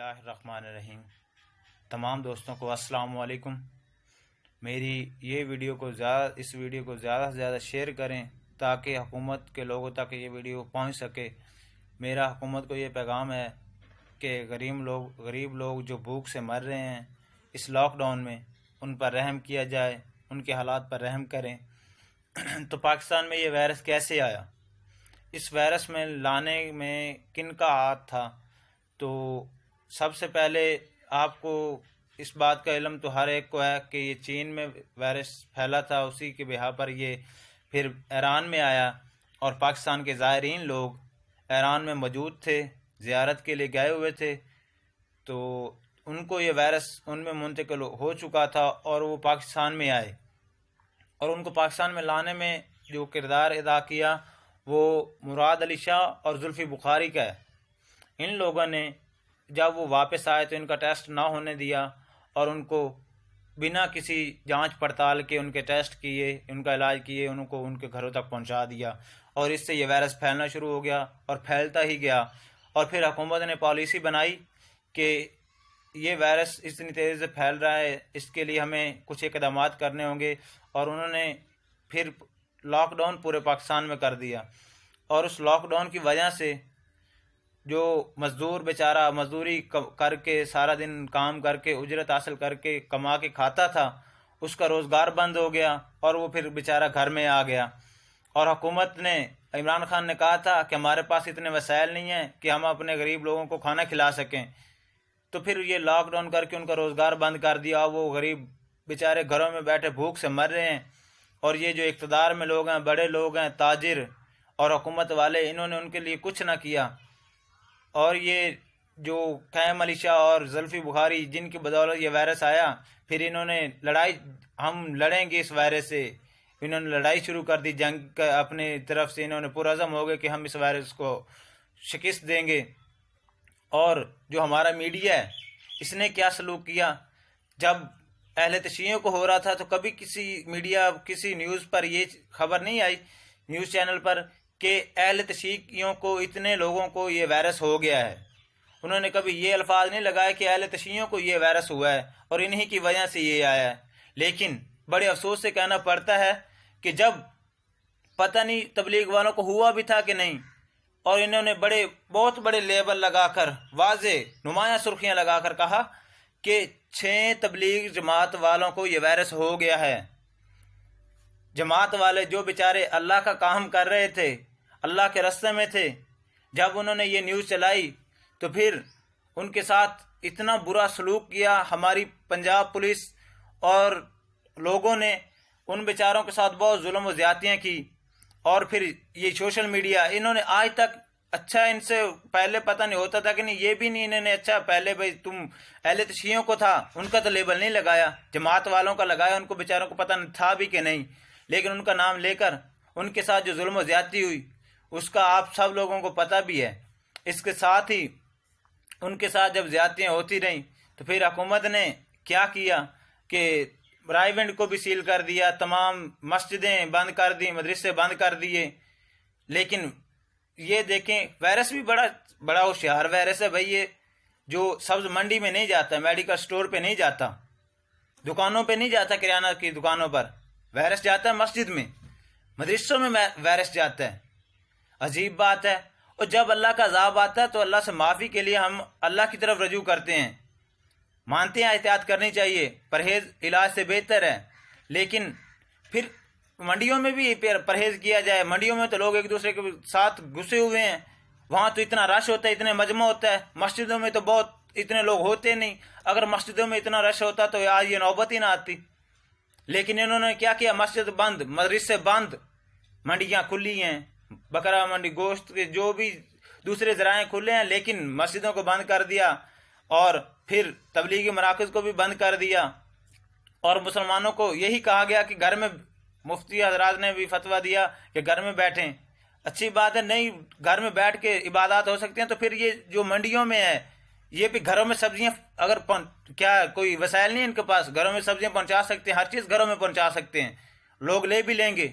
اللہ الرحمن الرحیم۔ تمام دوستوں کو السلام علیکم۔ میری اس ویڈیو کو زیادہ سے زیادہ شیئر کریں تاکہ حکومت کے لوگوں تک یہ ویڈیو پہنچ سکے۔ میرا حکومت کو یہ پیغام ہے کہ غریب لوگ جو بھوک سے مر رہے ہیں اس لاک ڈاؤن میں، ان پر رحم کیا جائے، ان کے حالات پر رحم کریں۔ تو پاکستان میں یہ وائرس کیسے آیا؟ اس وائرس میں لانے میں کن کا ہاتھ تھا؟ تو سب سے پہلے آپ کو اس بات کا علم تو ہر ایک کو ہے کہ یہ چین میں وائرس پھیلا تھا، اسی کے بہا پر یہ پھر ایران میں آیا، اور پاکستان کے زائرین لوگ ایران میں موجود تھے، زیارت کے لیے گئے ہوئے تھے، تو ان کو یہ وائرس ان میں منتقل ہو چکا تھا اور وہ پاکستان میں آئے، اور ان کو پاکستان میں لانے میں جو کردار ادا کیا وہ مراد علی شاہ اور زلفی بخاری کا ہے۔ ان لوگوں نے جب وہ واپس آئے تو ان کا ٹیسٹ نہ ہونے دیا اور ان کو بنا کسی جانچ پڑتال کے ان کے ٹیسٹ کیے، ان کا علاج کیے، ان کو ان کے گھروں تک پہنچا دیا، اور اس سے یہ وائرس پھیلنا شروع ہو گیا اور پھیلتا ہی گیا۔ اور پھر حکومت نے پالیسی بنائی کہ یہ وائرس اتنی تیزی سے پھیل رہا ہے، اس کے لیے ہمیں کچھ اقدامات کرنے ہوں گے، اور انہوں نے پھر لاک ڈاؤن پورے پاکستان میں کر دیا۔ اور اس لاک ڈاؤن کی وجہ سے جو مزدور بیچارہ مزدوری کر کے سارا دن کام کر کے اجرت حاصل کر کے کما کے کھاتا تھا، اس کا روزگار بند ہو گیا اور وہ پھر بیچارہ گھر میں آ گیا۔ اور حکومت نے، عمران خان نے کہا تھا کہ ہمارے پاس اتنے وسائل نہیں ہیں کہ ہم اپنے غریب لوگوں کو کھانا کھلا سکیں، تو پھر یہ لاک ڈاؤن کر کے ان کا روزگار بند کر دیا، وہ غریب بیچارے گھروں میں بیٹھے بھوک سے مر رہے ہیں۔ اور یہ جو اقتدار میں لوگ ہیں، بڑے لوگ ہیں، تاجر اور حکومت والے، انہوں نے ان کے لیے کچھ نہ کیا۔ اور یہ جو قائم علی شاہ اور زلفی بخاری جن کی بدولت یہ وائرس آیا، پھر انہوں نے ہم لڑیں گے اس وائرس سے، انہوں نے لڑائی شروع کر دی، جنگ کا اپنی طرف سے انہوں نے پرعزم ہو گئے کہ ہم اس وائرس کو شکست دیں گے۔ اور جو ہمارا میڈیا ہے اس نے کیا سلوک کیا؟ جب اہل تشیعوں کو ہو رہا تھا تو کبھی کسی میڈیا، کسی نیوز پر یہ خبر نہیں آئی، نیوز چینل پر، کہ اہل تشیعوں کو، اتنے لوگوں کو یہ وائرس ہو گیا ہے۔ انہوں نے کبھی یہ الفاظ نہیں لگائے کہ اہل تشیعوں کو یہ وائرس ہوا ہے اور انہی کی وجہ سے یہ آیا ہے۔ لیکن بڑے افسوس سے کہنا پڑتا ہے کہ جب پتہ نہیں تبلیغ والوں کو ہوا بھی تھا کہ نہیں، اور انہوں نے بہت بڑے لیبل لگا کر، واضح نمایاں سرخیاں لگا کر کہا کہ 6 تبلیغ جماعت والوں کو یہ وائرس ہو گیا ہے۔ جماعت والے جو بیچارے اللہ کا کام کر رہے تھے، اللہ کے راستے میں تھے، جب انہوں نے یہ نیوز چلائی تو پھر ان کے ساتھ اتنا برا سلوک کیا ہماری پنجاب پولیس، اور لوگوں نے ان بیچاروں کے ساتھ بہت ظلم و زیادتیاں کی۔ اور پھر یہ سوشل میڈیا، انہوں نے آج تک، اچھا ان سے پہلے پتہ نہیں ہوتا تھا کہ نہیں، یہ بھی نہیں انہوں نے، اچھا پہلے بھائی تم اہل تشیعوں کو تھا، ان کا تو لیبل نہیں لگایا، جماعت والوں کا لگایا، ان کو بیچاروں کو پتہ نہیں تھا بھی کہ نہیں، لیکن ان کا نام لے کر ان کے ساتھ جو ظلم و زیادتی ہوئی اس کا آپ سب لوگوں کو پتہ بھی ہے۔ اس کے ساتھ ہی ان کے ساتھ جب زیادتیاں ہوتی رہیں تو پھر حکومت نے کیا کیا کہ رائیونڈ کو بھی سیل کر دیا، تمام مسجدیں بند کر دی، مدرسے بند کر دیے۔ لیکن یہ دیکھیں، وائرس بھی بڑا ہوشیار وائرس ہے بھائی، یہ جو سبز منڈی میں نہیں جاتا، میڈیکل سٹور پہ نہیں جاتا، دکانوں پہ نہیں جاتا، کرانہ کی دکانوں پر، وائرس جاتا ہے مسجد میں، مدرسوں میں وائرس جاتا ہے۔ عجیب بات ہے۔ اور جب اللہ کا عذاب آتا ہے تو اللہ سے معافی کے لیے ہم اللہ کی طرف رجوع کرتے ہیں، مانتے ہیں احتیاط کرنی چاہیے، پرہیز علاج سے بہتر ہے، لیکن پھر منڈیوں میں بھی پرہیز کیا جائے۔ منڈیوں میں تو لوگ ایک دوسرے کے ساتھ گھسے ہوئے ہیں، وہاں تو اتنا رش ہوتا ہے، اتنے مجمع ہوتا ہے، مسجدوں میں تو اتنے لوگ ہوتے نہیں۔ اگر مسجدوں میں اتنا رش ہوتا تو آج یہ نوبت ہی نہ آتی۔ لیکن انہوں نے کیا کیا؟ مسجد بند، مدرسے بند، منڈیاں کھلی ہیں، بکرا منڈی، گوشت کے جو بھی دوسرے ذرائع کھلے ہیں، لیکن مسجدوں کو بند کر دیا، اور پھر تبلیغی مراکز کو بھی بند کر دیا۔ اور مسلمانوں کو یہی کہا گیا کہ گھر میں، مفتی حضرات نے بھی فتویٰ دیا کہ گھر میں بیٹھیں۔ اچھی بات ہے، نہیں گھر میں بیٹھ کے عبادات ہو سکتی ہیں، تو پھر یہ جو منڈیوں میں ہے، یہ بھی گھروں میں سبزیاں، اگر کیا کوئی وسائل نہیں ان کے پاس، گھروں میں سبزیاں پہنچا سکتے ہیں، ہر چیز گھروں میں پہنچا سکتے ہیں، لوگ لے بھی لیں گے،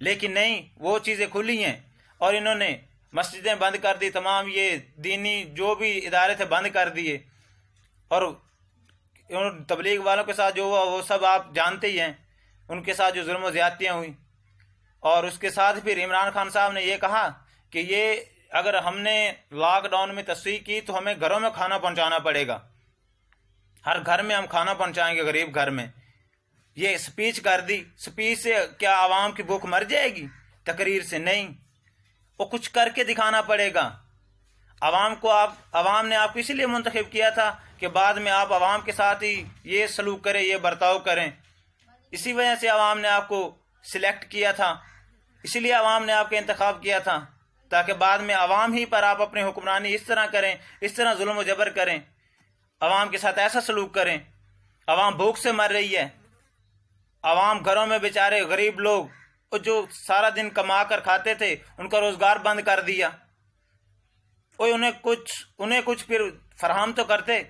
لیکن نہیں، وہ چیزیں کھلی ہیں۔ اور انہوں نے مسجدیں بند کر دی، تمام یہ دینی جو بھی ادارے تھے بند کر دیے، اور تبلیغ والوں کے ساتھ جو ہوا وہ سب آپ جانتے ہی ہیں، ان کے ساتھ جو ظلم و زیادتیاں ہوئی۔ اور اس کے ساتھ پھر عمران خان صاحب نے یہ کہا کہ یہ اگر ہم نے لاک ڈاؤن میں تصویح کی تو ہمیں گھروں میں کھانا پہنچانا پڑے گا، ہر گھر میں ہم کھانا پہنچائیں گے، غریب گھر میں۔ یہ سپیچ کر دی، سپیچ سے کیا عوام کی بھوک مر جائے گی؟ تقریر سے نہیں، وہ کچھ کر کے دکھانا پڑے گا۔ عوام نے آپ کو اسی لیے منتخب کیا تھا کہ بعد میں آپ عوام کے ساتھ ہی یہ سلوک کریں، یہ برتاؤ کریں، اسی وجہ سے عوام نے آپ کو سلیکٹ کیا تھا، اسی لیے عوام نے آپ کا انتخاب کیا تھا، تاکہ بعد میں عوام ہی پر آپ اپنی حکمرانی اس طرح کریں، اس طرح ظلم و جبر کریں، عوام کے ساتھ ایسا سلوک کریں۔ عوام بھوک سے مر رہی ہے، عوام گھروں میں بیچارے غریب لوگ جو سارا دن کما کر کھاتے تھے ان کا روزگار بند کر دیا، انہیں کچھ پھر فراہم تو کرتے،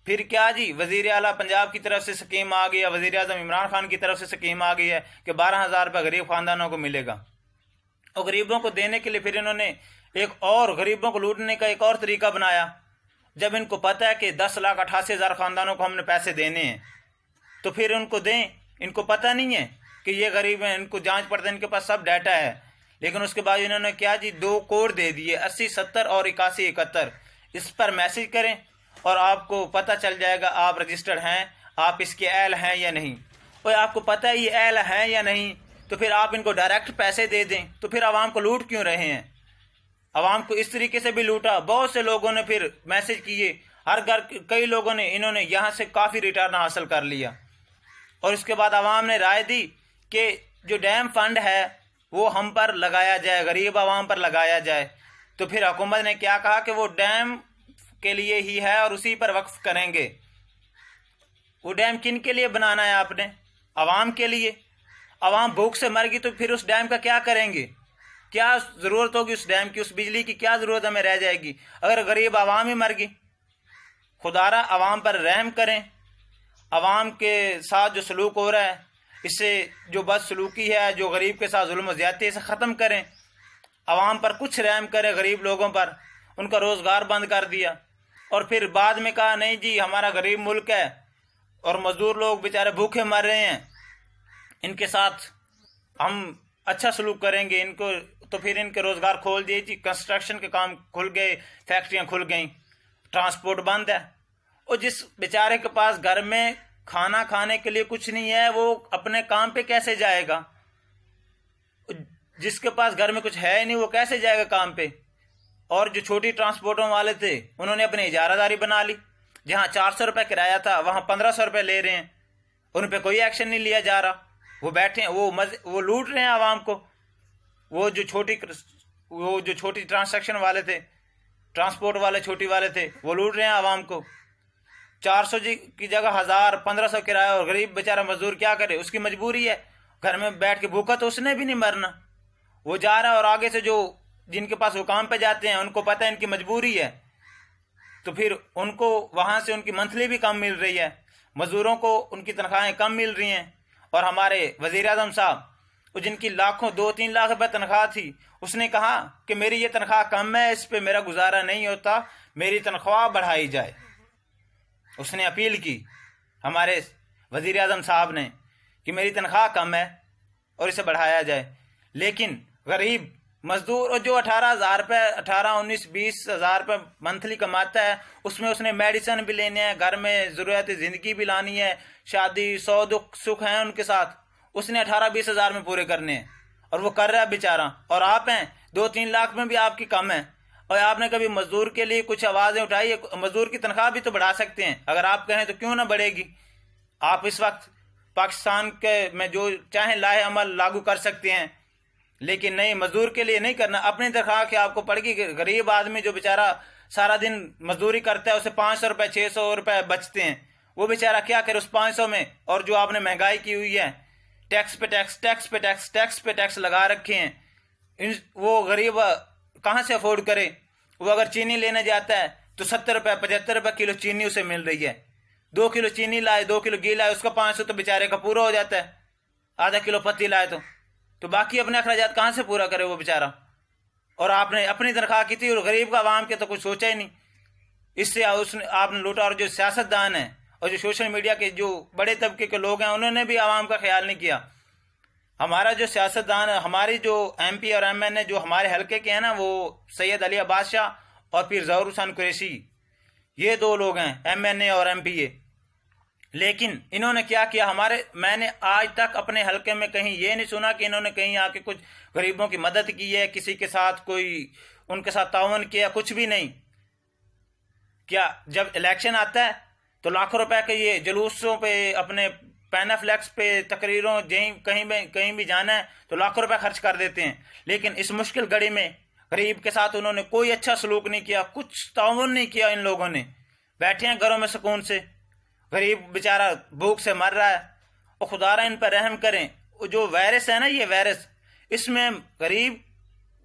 پھر کیا جی وزیر اعلیٰ پنجاب کی طرف سے سکیم آ گئی ہے، وزیر اعظم عمران خان کی طرف سے سکیم آ گئی ہے کہ 12,000 روپے غریب خاندانوں کو ملے گا، اور غریبوں کو دینے کے لیے پھر انہوں نے ایک اور غریبوں کو لوٹنے کا ایک اور طریقہ بنایا۔ جب ان کو پتہ ہے کہ 10,88,000 خاندانوں کو ہم نے پیسے دینے ہیں تو پھر ان کو دیں، ان کو پتہ نہیں ہے کہ یہ غریب ہیں، ان کو جانچ پڑتے ان کے پاس سب ڈیٹا ہے، لیکن اس کے بعد انہوں نے کیا جی 2 کوڈ دے دیے، 80 70 اور 81 71، اس پر میسج کریں اور آپ کو پتہ چل جائے گا آپ رجسٹرڈ ہیں، آپ اس کے اہل ہیں یا نہیں۔ اور آپ کو پتہ ہے یہ اہل ہیں یا نہیں تو پھر آپ ان کو ڈائریکٹ پیسے دے دیں، تو پھر عوام کو لوٹ کیوں رہے ہیں؟ عوام کو اس طریقے سے بھی لوٹا، بہت سے لوگوں نے پھر میسج کیے، ہر گھر کئی لوگوں نے انہوں نے یہاں سے کافی ریٹرن حاصل کر لیا، اور اس کے بعد عوام نے رائے دی کہ جو ڈیم فنڈ ہے وہ ہم پر لگایا جائے، غریب عوام پر لگایا جائے۔ تو پھر حکومت نے کیا کہا کہ وہ ڈیم کے لیے ہی ہے اور اسی پر وقف کریں گے۔ وہ ڈیم کن کے لیے بنانا ہے آپ نے؟ عوام کے لیے۔ عوام بھوک سے مر گئی تو پھر اس ڈیم کا کیا کریں گے؟ کیا ضرورت ہوگی اس ڈیم کی، اس بجلی کی کیا ضرورت ہمیں رہ جائے گی اگر غریب عوام ہی مر گئی؟ خدا را عوام پر رحم کریں، عوام کے ساتھ جو سلوک ہو رہا ہے اس سے جو بد سلوکی ہے، جو غریب کے ساتھ ظلم و زیادتی ہے، اسے ختم کریں، عوام پر کچھ رحم کریں، غریب لوگوں پر۔ ان کا روزگار بند کر دیا، اور پھر بعد میں کہا نہیں جی ہمارا غریب ملک ہے اور مزدور لوگ بیچارے بھوکے مر رہے ہیں، ان کے ساتھ ہم اچھا سلوک کریں گے، ان کو تو پھر ان کے روزگار کھول دیے جی، کنسٹرکشن کے کام کھل گئے، فیکٹریاں کھل گئیں، ٹرانسپورٹ بند ہے۔ اور جس بیچارے کے پاس گھر میں کھانا کھانے کے لیے کچھ نہیں ہے وہ اپنے کام پہ کیسے جائے گا؟ جس کے پاس گھر میں کچھ ہے ہی نہیں وہ کیسے جائے گا کام پہ؟ اور جو چھوٹی ٹرانسپورٹوں والے تھے انہوں نے اپنی اجارہ داری بنا لی، جہاں 400 روپے کرایہ تھا وہاں 1500 روپے لے رہے ہیں، ان پہ کوئی ایکشن نہیں لیا جا رہا، وہ بیٹھے ہیں، وہ لوٹ رہے ہیں عوام کو۔ وہ جو چھوٹی ٹرانسیکشن والے تھے، ٹرانسپورٹ والے چھوٹی والے تھے، وہ لوٹ رہے ہیں عوام کو۔ 400 کی جگہ 1000 1500 کرایہ، اور غریب بیچارہ مزدور کیا کرے؟ اس کی مجبوری ہے، گھر میں بیٹھ کے بھوکا تو اس نے بھی نہیں مرنا، وہ جا رہا ہے، اور آگے سے جن کے پاس وہ کام پہ جاتے ہیں ان کو پتہ ہے ان کی مجبوری ہے، تو پھر ان کو وہاں سے ان کی منتھلی بھی کم مل رہی ہے، مزدوروں کو ان کی تنخواہیں کم مل رہی ہیں۔ اور ہمارے وزیر اعظم صاحب جن کی لاکھوں 2-3 لاکھ روپے تنخواہ تھی، اس نے کہا کہ میری یہ تنخواہ کم ہے، اس پہ میرا گزارا نہیں ہوتا، میری تنخواہ بڑھائی جائے۔ اس نے اپیل کی ہمارے وزیر اعظم صاحب نے کہ میری تنخواہ کم ہے اور اسے بڑھایا جائے، لیکن غریب مزدور اور جو 18,000 روپے 18-19-20,000 روپے منتھلی کماتا ہے، اس میں اس نے میڈیسن بھی لینے ہیں، گھر میں ضرورت زندگی بھی لانی ہے، شادی 100 دکھ سکھ ہیں ان کے ساتھ، اس نے 18-20,000 میں پورے کرنے ہیں، اور وہ کر رہا ہے بیچارہ۔ اور آپ ہیں 2-3 لاکھ میں بھی آپ کی کم ہے، اور آپ نے کبھی مزدور کے لیے کچھ آوازیں اٹھائی؟ مزدور کی تنخواہ بھی تو بڑھا سکتے ہیں، اگر آپ کہیں تو کیوں نہ بڑھے گی؟ آپ اس وقت پاکستان کے میں جو چاہیں لاہے عمل لاگو کر سکتے ہیں، لیکن نہیں، مزدور کے لیے نہیں کرنا۔ اپنی تنخواہ کہ آپ کو پڑ گئی، غریب آدمی جو بیچارہ سارا دن مزدوری کرتا ہے اسے 500 روپے 600 روپے بچتے ہیں، وہ بیچارہ کیا کرے اس 500 میں؟ اور جو آپ نے مہنگائی کی ہوئی ہے، ٹیکس پہ ٹیکس ٹیکس پہ ٹیکس ٹیکس پہ ٹیکس لگا رکھے ہیں، وہ غریب کہاں سے افورڈ کرے؟ وہ اگر چینی لینے جاتا ہے تو 70 روپے 75 روپے کلو چینی اسے مل رہی ہے، 2 کلو چینی لائے 2 کلو گھی لائے اس کا 500 تو بیچارے کا پورا ہو جاتا ہے، ½ کلو پتی لائے تو باقی اپنے اخراجات کہاں سے پورا کرے وہ بیچارہ؟ اور آپ نے اپنی تنخواہ کی تھی اور غریب کا عوام کے تو کچھ سوچا ہی نہیں. اس سے آپ نے لوٹا. اور جو سیاستدان ہیں اور جو سوشل میڈیا کے جو بڑے طبقے کے لوگ ہیں انہوں نے بھی عوام کا خیال نہیں کیا. ہمارا جو سیاستدان ہماری جو ایم پی اور ایم این اے جو ہمارے حلقے کے ہیں نا وہ سید علی عباس شاہ اور پھر ظہور حسین قریشی، یہ دو لوگ ہیں ایم این اے اور ایم پی اے. لیکن انہوں نے کیا کیا میں نے آج تک اپنے حلقے میں کہیں یہ نہیں سنا کہ انہوں نے کہیں آ کے کچھ غریبوں کی مدد کی ہے، کسی کے ساتھ کوئی ان کے ساتھ تعاون کیا، کچھ بھی نہیں. کیا جب الیکشن آتا ہے تو لاکھوں روپے کے یہ جلوسوں پہ اپنے پین فلیکس پہ تقریروں کہیں بھی جانا ہے تو لاکھوں روپے خرچ کر دیتے ہیں. لیکن اس مشکل گھڑی میں غریب کے ساتھ انہوں نے کوئی اچھا سلوک نہیں کیا، کچھ تعاون نہیں کیا. ان لوگوں نے بیٹھے ہیں گھروں میں سکون سے، غریب بیچارہ بھوک سے مر رہا ہے. اور خدا را ان پر رحم کریں. جو وائرس ہے نا یہ وائرس، اس میں غریب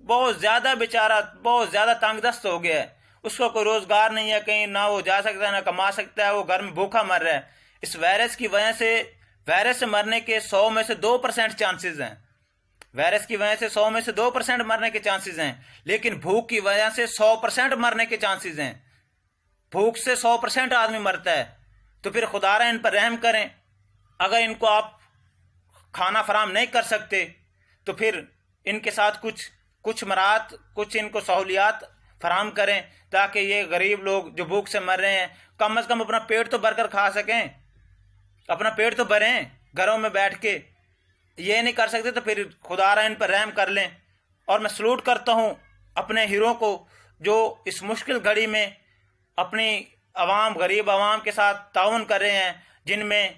بہت زیادہ بیچارہ بہت زیادہ تنگ دست ہو گیا ہے. اس کو کوئی روزگار نہیں ہے، کہیں نہ وہ جا سکتا ہے نہ کما سکتا ہے، وہ گھر میں بھوکا مر رہا ہے. اس وائرس کی وجہ سے وائرس سے مرنے کے 100 میں سے 2% چانسز ہیں. وائرس کی وجہ سے 100 میں سے 2% مرنے کے چانسز ہیں. لیکن بھوک کی وجہ سے 100% مرنے کے چانسز ہیں. بھوک سے 100% آدمی مرتا ہے. تو پھر خدا را ان پر رحم کریں. اگر ان کو آپ کھانا فراہم نہیں کر سکتے تو پھر ان کے ساتھ کچھ مراعات، کچھ ان کو سہولیات فراہم کریں تاکہ یہ غریب لوگ جو بھوک سے مر رہے ہیں کم از کم اپنا پیٹ تو بھر کر کھا سکیں، اپنا پیٹ تو بھریں گھروں میں بیٹھ کے. یہ نہیں کر سکتے تو پھر خدا را ان پر رحم کر لیں. اور میں سلوٹ کرتا ہوں اپنے ہیرو کو جو اس مشکل گھڑی میں اپنی غریب عوام کے ساتھ تعاون کر رہے ہیں، جن میں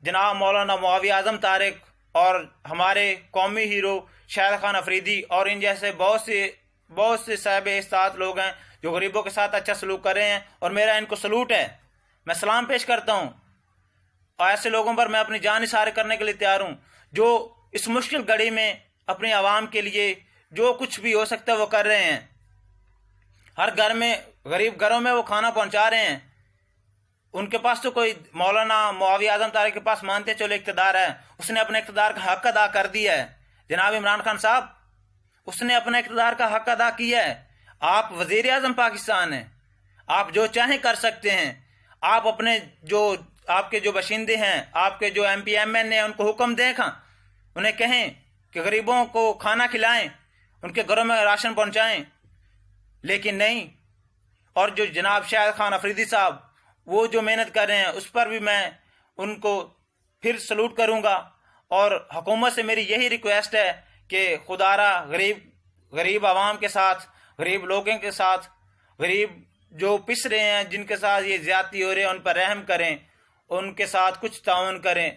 جناب مولانا معاویہ اعظم طارق اور ہمارے قومی ہیرو شاہد خان افریدی اور ان جیسے بہت سے صاحب استعداد لوگ ہیں جو غریبوں کے ساتھ اچھا سلوک کر رہے ہیں. اور میرا ان کو سلوٹ ہے، میں سلام پیش کرتا ہوں. اور ایسے لوگوں پر میں اپنی جان نثار کرنے کے لیے تیار ہوں جو اس مشکل گھڑی میں اپنے عوام کے لیے جو کچھ بھی ہو سکتا ہے وہ کر رہے ہیں. ہر گھر میں غریب گھروں میں وہ کھانا پہنچا رہے ہیں. ان کے پاس تو کوئی مولانا معاویہ اعظم طارق کے پاس مانتے چلو اقتدار ہے، اس نے اپنے اقتدار کا حق ادا کر دیا ہے. جناب عمران خان صاحب، اس نے اپنے اقتدار کا حق ادا کیا ہے. آپ وزیر اعظم پاکستان ہیں، آپ جو چاہیں کر سکتے ہیں. آپ اپنے آپ کے جو باشندے ہیں، آپ کے جو ایم پی ایم این ہیں ان کو حکم دیں، انہیں کہیں کہ غریبوں کو کھانا کھلائیں، ان کے گھروں میں راشن پہنچائیں. لیکن نہیں. اور جو جناب شاہد خان افریدی صاحب وہ جو محنت کر رہے ہیں اس پر بھی میں ان کو پھر سلوٹ کروں گا. اور حکومت سے میری یہی ریکویسٹ ہے کہ خدا را غریب عوام کے ساتھ، غریب لوگوں کے ساتھ، غریب جو پس رہے ہیں جن کے ساتھ یہ زیادتی ہو رہی ہے ان پر رحم کریں، ان کے ساتھ کچھ تعاون کریں.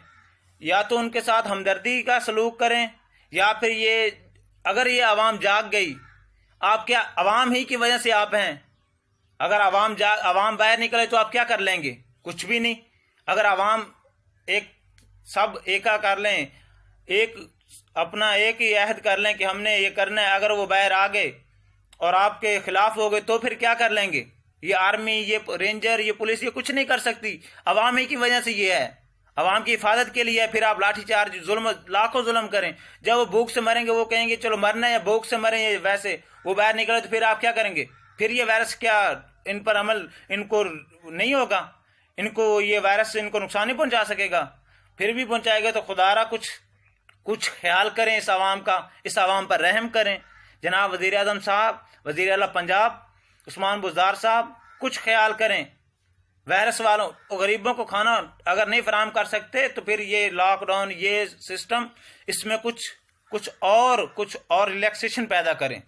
یا تو ان کے ساتھ ہمدردی کا سلوک کریں یا پھر اگر یہ عوام جاگ گئی، آپ کیا عوام ہی کی وجہ سے آپ ہیں. اگر عوام باہر نکلے تو آپ کیا کر لیں گے؟ کچھ بھی نہیں. اگر عوام سب ایکا کر لیں، اپنا ایک ہی عہد کر لیں کہ ہم نے یہ کرنا ہے، اگر وہ باہر آ گئے اور آپ کے خلاف ہو گئے تو پھر کیا کر لیں گے؟ یہ آرمی، یہ رینجر، یہ پولیس یہ کچھ نہیں کر سکتی. عوام ہی کی وجہ سے یہ ہے، عوام کی حفاظت کے لیے. پھر آپ لاٹھی چارج لاکھوں ظلم کریں. جب وہ بھوک سے مریں گے وہ کہیں گے چلو مرنا ہے یا بھوک سے مریں یا ویسے وہ باہر نکلے تو پھر آپ کیا کریں گے؟ پھر یہ وائرس کیا ان پر عمل ان کو نہیں ہوگا؟ ان کو یہ وائرس ان کو نقصان نہیں پہنچا سکے گا؟ پھر بھی پہنچائے گا. تو خدا را کچھ خیال کریں اس عوام کا، اس عوام پر رحم کریں. جناب وزیر اعظم صاحب، وزیر اعلیٰ پنجاب عثمان بزدار صاحب، کچھ خیال کریں. وائرس والوں غریبوں کو کھانا اگر نہیں فراہم کر سکتے تو پھر یہ لاک ڈاؤن، یہ سسٹم، اس میں کچھ اور ریلیکسیشن پیدا کریں.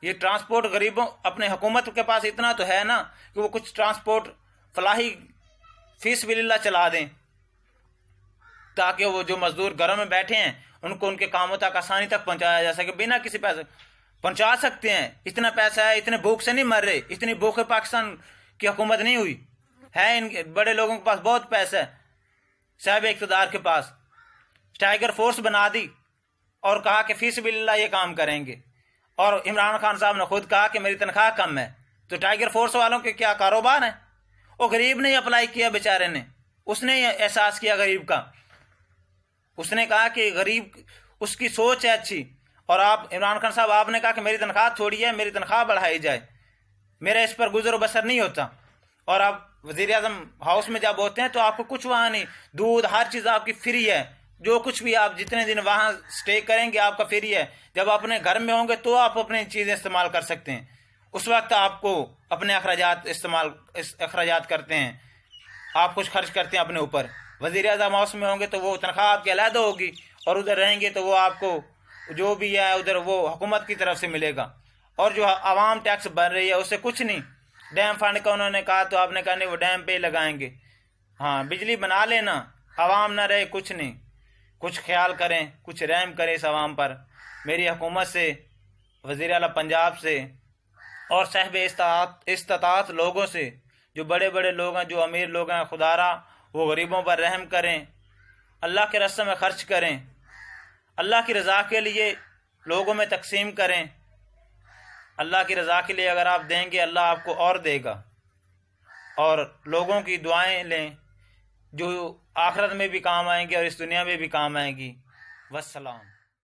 یہ ٹرانسپورٹ غریبوں اپنے حکومت کے پاس اتنا تو ہے نا کہ وہ کچھ ٹرانسپورٹ فلاحی فی سبیل اللہ چلا دیں تاکہ وہ جو مزدور گھروں میں بیٹھے ہیں ان کو ان کے کاموں تک آسانی تک پہنچایا جا سکے بنا کسی پیسے. پہنچا سکتے ہیں، اتنا پیسہ ہے، اتنے بھوک سے نہیں مر رہے. اتنی بھوک پاکستان کی حکومت نہیں ہوئی ہے. ان بڑے لوگوں کے پاس بہت پیسہ ہے، صاحب اقتدار کے پاس. ٹائیگر فورس بنا دی اور کہا کہ فی سبیل اللہ یہ کام کریں گے. اور عمران خان صاحب نے خود کہا کہ میری تنخواہ کم ہے. تو ٹائیگر فورس والوں کے کیا کاروبار ہے؟ وہ غریب نے اپلائی کیا بیچارے نے، اس نے احساس کیا غریب کا. اس نے کہا کہ غریب، اس کی سوچ ہے اچھی. اور آپ عمران خان صاحب آپ نے کہا کہ میری تنخواہ تھوڑی ہے، میری تنخواہ بڑھائی جائے، میرا اس پر گزر و بسر نہیں ہوتا. اور آپ وزیر اعظم ہاؤس میں جب ہوتے ہیں تو آپ کو کچھ وہاں نہیں، دودھ ہر چیز آپ کی فری ہے، جو کچھ بھی آپ جتنے دن وہاں سٹے کریں گے آپ کا فری ہے. جب اپنے گھر میں ہوں گے تو آپ اپنی چیزیں استعمال کر سکتے ہیں، اس وقت آپ کو اپنے اخراجات کرتے ہیں، آپ کچھ خرچ کرتے ہیں اپنے اوپر. وزیر اعظم ہاؤس میں ہوں گے تو وہ تنخواہ آپ کی علیحدہ ہوگی، اور ادھر رہیں گے تو وہ آپ کو جو بھی ہے ادھر وہ حکومت کی طرف سے ملے گا. اور جو عوام ٹیکس بھر رہی ہے اس سے کچھ نہیں. ڈیم فنڈ کا انہوں نے کہا تو آپ نے کہا نہیں وہ ڈیم پہ لگائیں گے. ہاں بجلی بنا لینا، عوام نہ رہے کچھ نہیں. کچھ خیال کریں، کچھ رحم کریں اس عوام پر. میری حکومت سے، وزیر اعلیٰ پنجاب سے اور صاحب استطاعت لوگوں سے، جو بڑے بڑے لوگ ہیں، جو امیر لوگ ہیں، خدا را وہ غریبوں پر رحم کریں، اللہ کے راستے میں خرچ کریں، اللہ کی رضا کے لیے لوگوں میں تقسیم کریں. اللہ کی رضا کے لیے اگر آپ دیں گے اللہ آپ کو اور دے گا. اور لوگوں کی دعائیں لیں جو آخرت میں بھی کام آئیں گی اور اس دنیا میں بھی کام آئیں گی. والسلام.